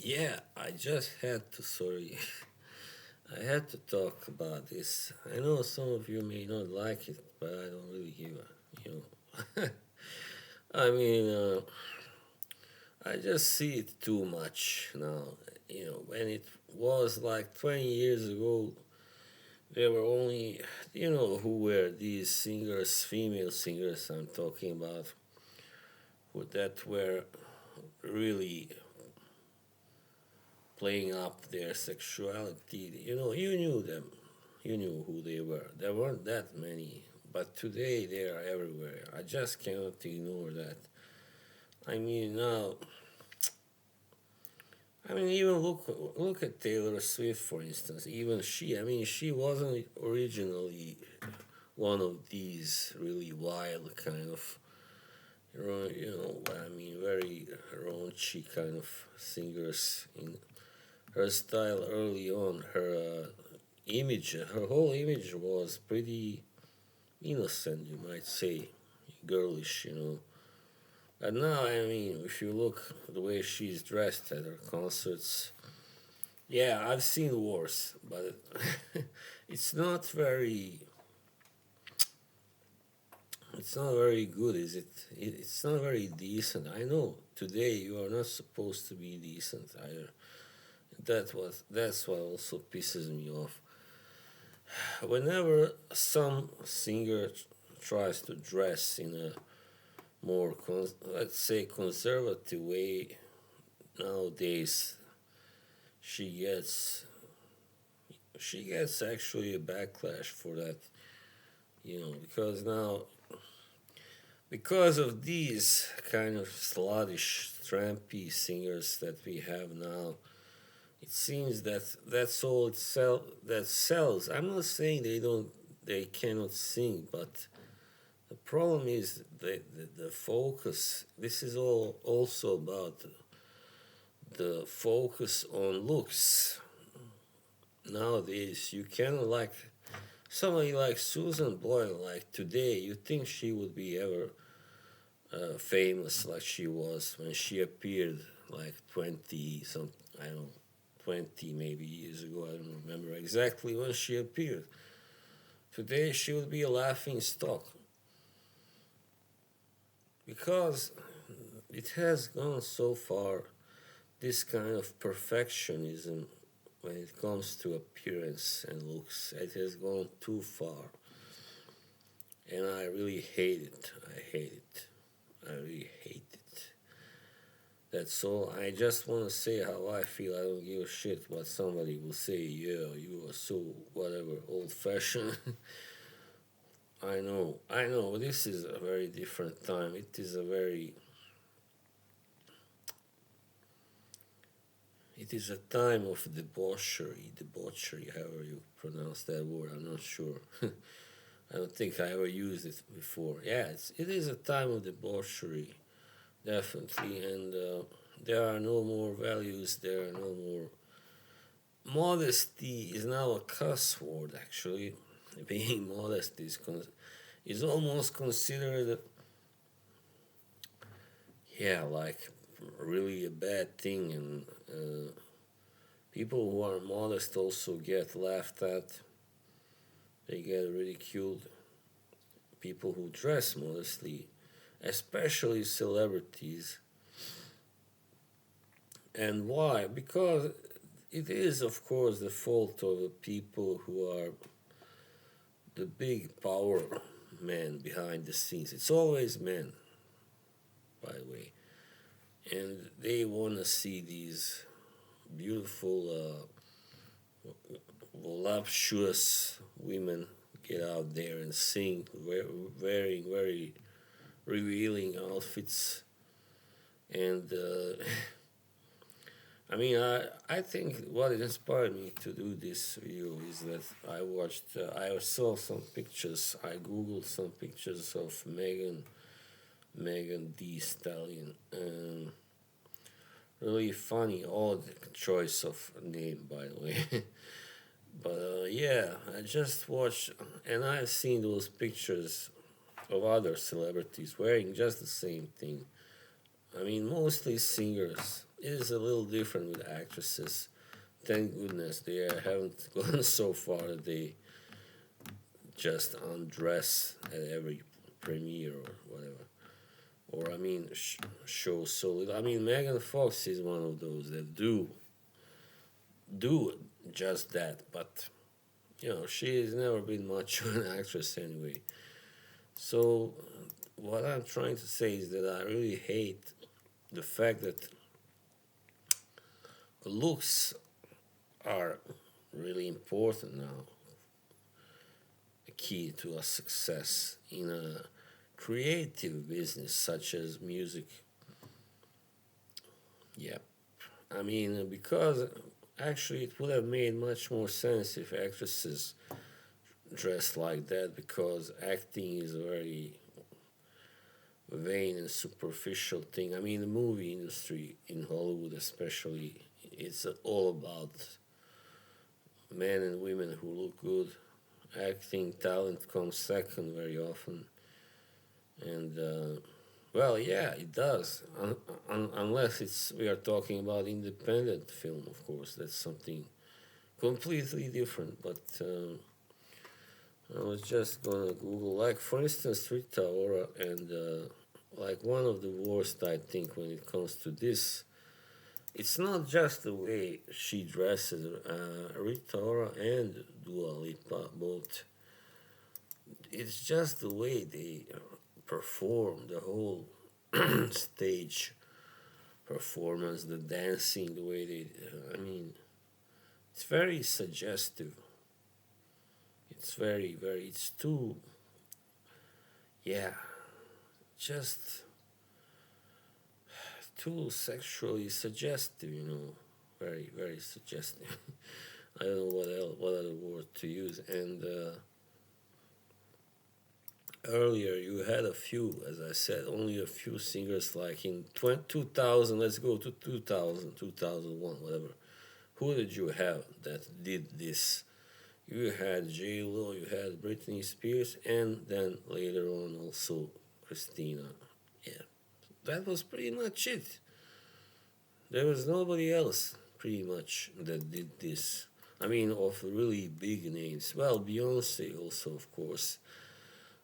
Yeah, I just had to, sorry, I had to talk about this. I know some of you may not like it, but I don't really give a, I mean, I just see it too much now. When it was like 20 years ago, there were only, who were these singers, female singers I'm talking about, that were really playing up their sexuality. You knew them. You knew who they were. There weren't that many, but today they are everywhere. I just cannot ignore that. I mean, now, even look at Taylor Swift, for instance. Even she, she wasn't originally one of these really wild kind of, very raunchy kind of singers in her style early on. Her whole image was pretty innocent, you might say, girlish. But now, if you look the way she's dressed at her concerts, yeah, I've seen worse, but it's not very, it's not very good, is it? It's not very decent. I know today you are not supposed to be decent either. That's what also pisses me off. Whenever some singer tries to dress in a more, let's say, conservative way nowadays, she gets she gets actually a backlash for that. Because now, because of these kind of sluttish, trampy singers that we have now, it seems that that's all that sells. I'm not saying they cannot sing, but the problem is the focus. This is all also about the focus on looks. Nowadays, you cannot like somebody like Susan Boyle. Like today, you think she would be ever famous like she was when she appeared like 20 some, I don't know, 20 maybe years ago. I don't remember exactly when she appeared. Today, she would be a laughing stock because it has gone so far, this kind of perfectionism when it comes to appearance and looks. It has gone too far. And I really hate it. I hate it. I really hate it. That's all. I just want to say how I feel. I don't give a shit what somebody will say. Yeah, you are so whatever, old fashioned. I know. This is a very different time. It is a time of debauchery, however you pronounce that word. I'm not sure. I don't think I ever used it before. Yeah, it is a time of debauchery, definitely, and there are no more values. There are no more. Modesty is now a cuss word. Actually, being modest is almost considered, yeah, like really a bad thing, and people who are modest also get laughed at. They get ridiculed. People who dress modestly, especially celebrities. And why? Because it is, of course, the fault of the people who are the big power men behind the scenes. It's always men, by the way. And they want to see these beautiful, voluptuous women get out there and sing, wearing very revealing outfits. And I think what inspired me to do this video is that I saw some pictures, I googled some pictures of Megan D. Stallion. Really funny, odd choice of name, by the way. But yeah, I just watched, and I've seen those pictures of other celebrities wearing just the same thing. Mostly singers. it is a little different with actresses. Thank goodness they haven't gone so far that they just undress at every premiere or whatever. Or I mean, show so little. I mean, Megan Fox is one of those that do just that, but she has never been much of an actress anyway. So what I'm trying to say is that I really hate the fact that looks are really important now, a key to a success in a creative business such as music. Yep. I mean, because actually it would have made much more sense if actresses dressed like that, because acting is a very vain and superficial thing. I mean, the movie industry in Hollywood, especially, it's all about men and women who look good. Acting talent comes second very often, and well, yeah, it does. Unless it's we are talking about independent film, of course, that's something completely different. But I was just gonna Google, like for instance, Rita Ora, and like one of the worst I think when it comes to this. It's not just the way she dresses. Rita Ora and Dua Lipa both. It's just the way they perform, the whole stage performance, the dancing, the way they. I mean, it's very suggestive. It's very, very. It's too. Yeah, just too sexually suggestive. Very, very suggestive. I don't know what other word to use. And earlier you had a few, as I said, only a few singers like in 2000, let's go to 2000, 2001, whatever. Who did you have that did this? You had J Lo, you had Britney Spears, and then later on also Christina. Yeah, that was pretty much it. There was nobody else pretty much that did this. I mean, of really big names. Well, Beyonce also, of course.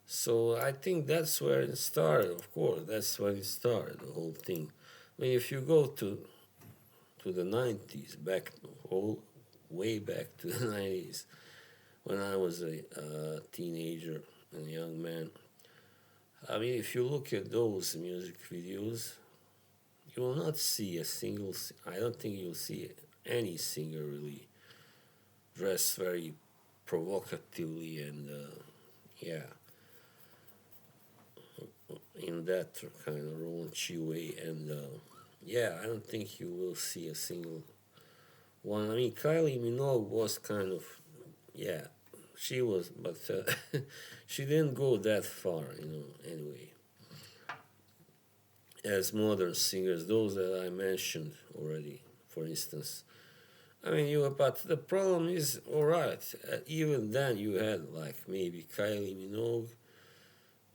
So I think that's where it started. Of course, that's when it started, the whole thing. I mean, if you go to the 90s, back whole way back to the 90s, when I was a teenager and a young man. I mean, if you look at those music videos, you will not see a single. I don't think you'll see any singer really dressed very provocatively and yeah, in that kind of raunchy way. And yeah, I don't think you will see a single one. I mean, Kylie Minogue was kind of yeah, she was, but she didn't go that far, anyway. As modern singers, those that I mentioned already, for instance. I mean, but the problem is, all right, even then you had like maybe Kylie Minogue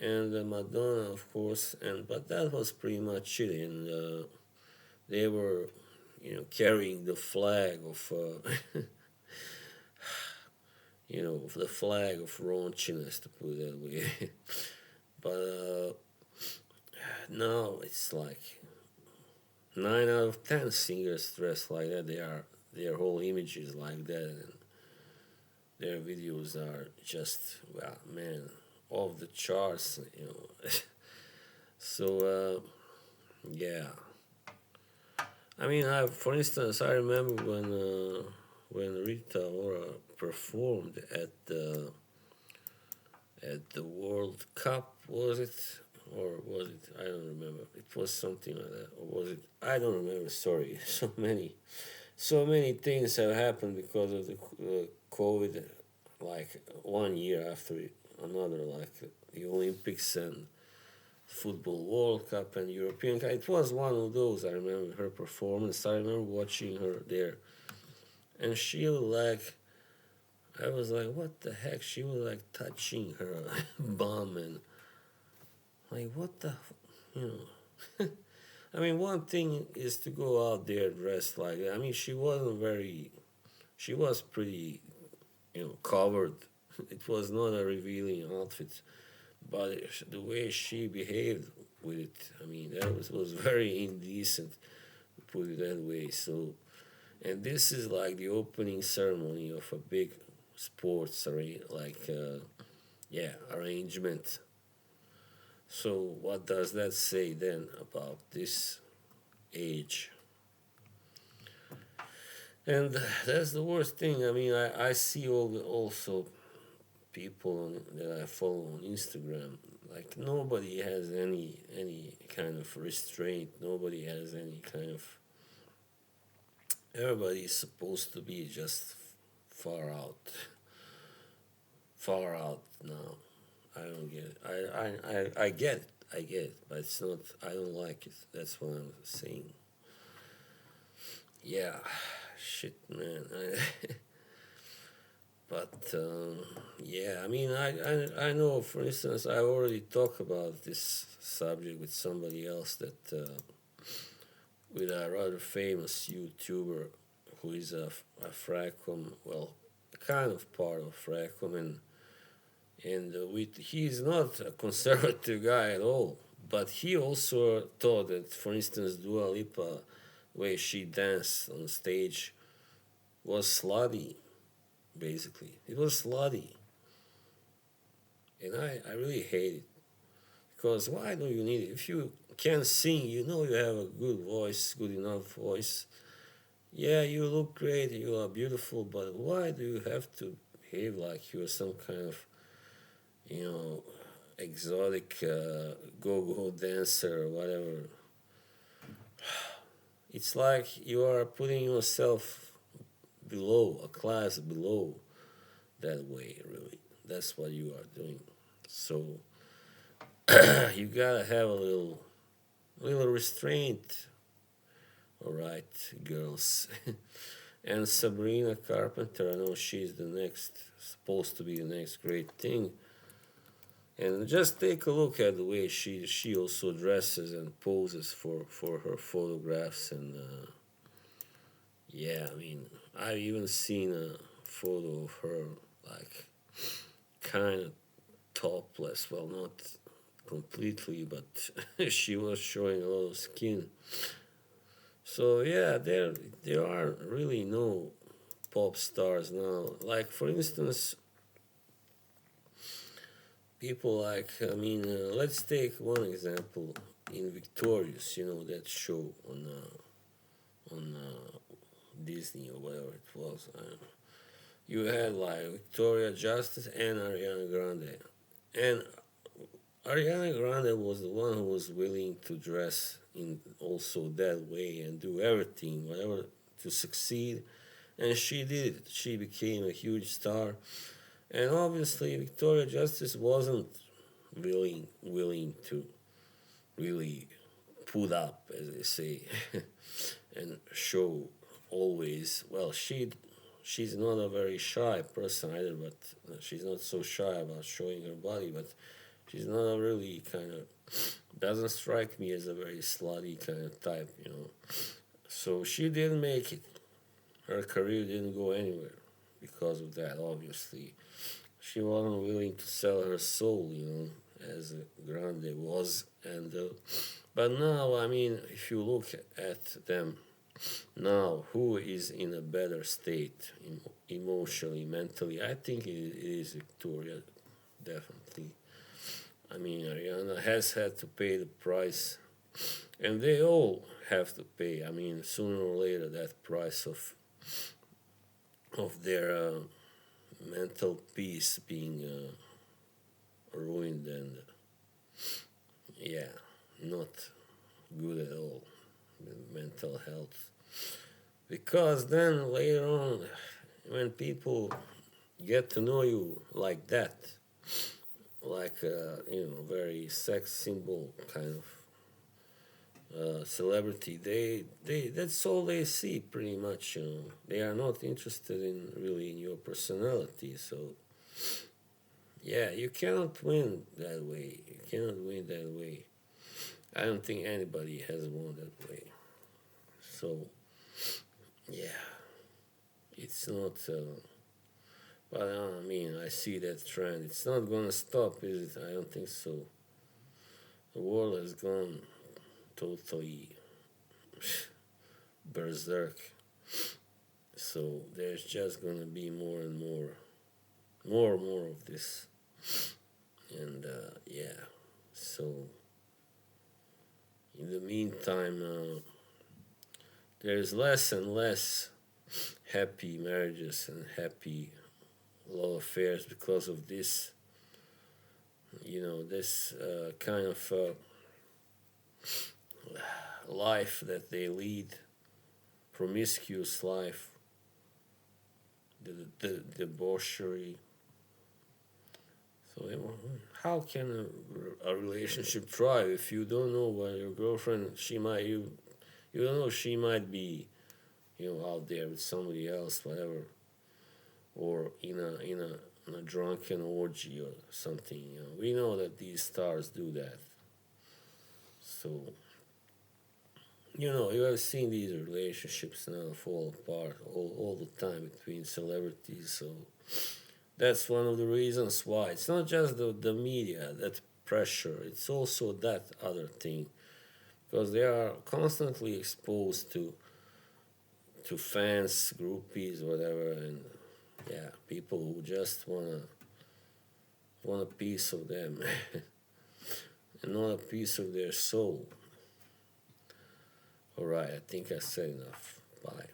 and Madonna, of course, but that was pretty much it. And they were, carrying the flag of, the flag of raunchiness, to put it that way. But now it's like 9 out of 10 singers dress like that. Their whole image is like that, and their videos are just well, man, off the charts. So yeah, I mean, for instance, I remember when Rita Ora performed at the World Cup, was it? Or was it? I don't remember. It was something like that. Or was it? I don't remember. Sorry. So many things have happened because of the COVID. Like 1 year after another, like the Olympics and Football World Cup and European Cup. It was one of those. I remember her performance. I remember watching her there, and she was like, I was like, what the heck? She was like touching her bum and like, what the, you know. I mean, one thing is to go out there dressed like that. I mean, she wasn't very. She was pretty, covered. It was not a revealing outfit, but the way she behaved with it, I mean, that was very indecent, to put it that way. So, and this is like the opening ceremony of a big sports arrangement. So, what does that say then about this age? And that's the worst thing. I mean, I see also people that I follow on Instagram. Like nobody has any kind of restraint. Nobody has any kind of. Everybody is supposed to be just far out, far out now. I don't get it. I get it. I get it, but it's not. I don't like it. That's what I'm saying. Yeah, shit, man. But yeah, I mean, I know. For instance, I already talked about this subject with somebody else with a rather famous YouTuber who is a Fracom, well, kind of part of Fracom, and he's not a conservative guy at all, but he also thought that, for instance, Dua Lipa, the way she danced on stage, was slutty. Basically, it was slutty, and I really hate it because why do you need it if you can sing? You know you have a good voice, good enough voice. Yeah, you look great, you are beautiful, but why do you have to behave like you're some kind of, you know, exotic go-go dancer or whatever? It's like you are putting yourself below, a class below that way, really. That's what you are doing. So you gotta have a little restraint, all right, girls. And Sabrina Carpenter, I know she's supposed to be the next great thing. And just take a look at the way she also dresses and poses for her photographs. And yeah, I mean, I've even seen a photo of her like kind of topless. Well, not completely, but she was showing a lot of skin. So yeah, there are really no pop stars now. Like for instance, people like let's take one example in Victorious. You know that show on Disney or whatever it was. You had like Victoria Justice and Ariana Grande, and Ariana Grande was the one who was willing to dress in also that way and do everything, whatever, to succeed. And she did it. She became a huge star. And obviously, Victoria Justice wasn't willing to really put up, as they say, and show always. Well, she's not a very shy person either, but she's not so shy about showing her body, but she's not a really kind of, doesn't strike me as a very slutty kind of type, you know. So she didn't make it. Her career didn't go anywhere because of that, obviously. She wasn't willing to sell her soul, you know, as Grande was. And but now, I mean, if you look at them now, who is in a better state emotionally, mentally? I think it is Victoria, definitely. I mean, Ariana has had to pay the price, and they all have to pay. I mean, sooner or later, that price of their mental peace being ruined, and yeah, not good at all with mental health. Because then later on, when people get to know you like that, like very sex symbol kind of celebrity, they that's all they see pretty much. They are not interested in your personality. So yeah, you cannot win that way. You cannot win that way. I don't think anybody has won that way. So, yeah, it's not. But I mean, I see that trend. It's not gonna stop, is it? I don't think so. The world has gone totally berserk. So there's just gonna be more and more of this. And yeah, so in the meantime, there's less and less happy marriages and happy love affairs because of this. This kind of life that they lead, promiscuous life, the debauchery. So how can a relationship thrive if you don't know what your girlfriend you don't know she might be out there with somebody else, whatever, or in a drunken orgy or something. We know that these stars do that. So you have seen these relationships now fall apart all the time between celebrities. So that's one of the reasons why it's not just the media that pressure, it's also that other thing, because they are constantly exposed to fans, groupies, whatever, and yeah, people who just want a piece of them and not a piece of their soul. All right, I think I said enough. Bye.